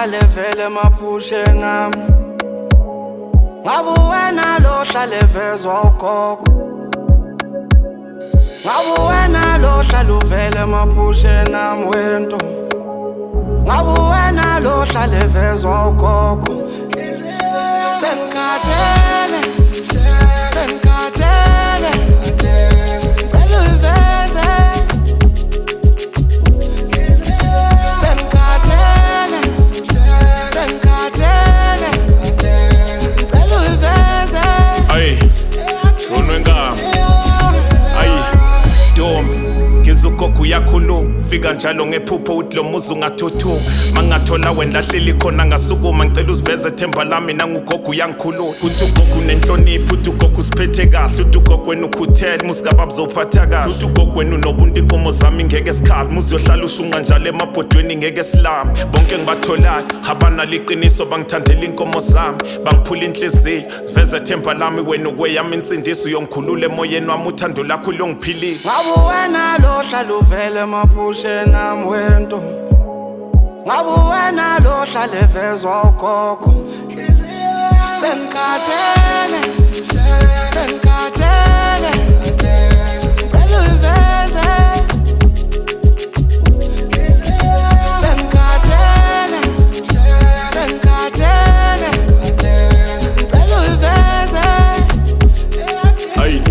hlale vele emaphushen ami ngabe wena lo hlale vezwa ugogo ngabe wena lo hlale uvele emaphushen ami wento ngabe wena lo hlale vezwa ugogo sengikhathele Ugogo uyakhuluma fika njalo ngephupho uthi lo muzi ungathuthuma mangathola wena hleli khona ngasukuma ngicela uziveze themba lami nangugogo uyangikhulula uthi ugogo unenhlonipho uthi ugogo usiphethe kahle uthi ugogo wena ukhuthele musikaba bizophatha kahle uthi ugogo wena unobuntu inkomo zami ngeke sikhala muzi yohlala ushunqa njalo emabhodweni ngeke silami bonke ngibatholayo abana liqiniso bangithandela inkomo zami bangiphula inhliziyo siveze themba lami wena ukweyami insindiso uyongikhulula emoyeni wami uthando lakho longiphilisa ngabe wena lo hlale uvele emaphushen ami wento ngabe wena lo hlale vezwa ugogo sengikhathele ngicela uyiveze sengikhathele ngicela uyiveze ayi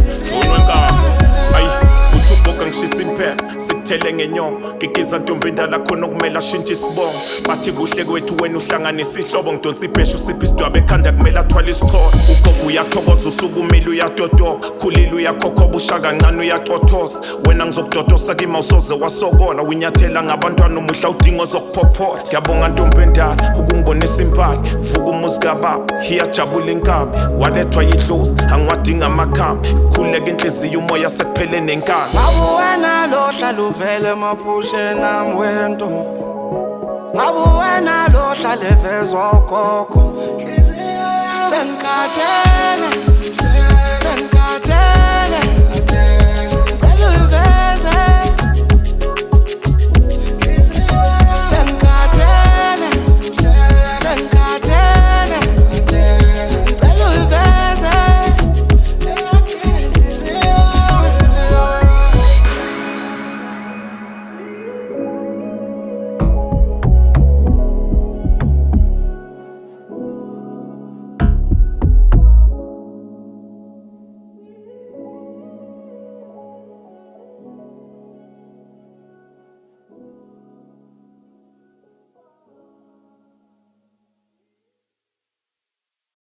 ngishisa impela sikuthele ngenyongo ngigiza ntombi endala khona okumele ashintshe isibongo bathi kuhle kwethu wena uhlanganisa ihlobo ngidonsa ibhesha usipha isidwabe ekhanda kumele athwale isicholo ugogo uyathokoza usukumile uyatotoba khulile uyakhokhoba usha kancane uyacothoza wena ngizokudodosa kima usoze wasokola winyathela ngabantwana umuhla udingo zokuphophotha ngiyabonga ntombi endala ukungibonisa impala vuka umuzi kababa iyajabula inkabi walethwa yidlozi angiwadinga amakhambi khuleka inhliziyo umoya sekuphele nenkani wena lo hlale uvele emaphushen ami wento ngabe wena lo hlale vezwa ugogo sengikhathele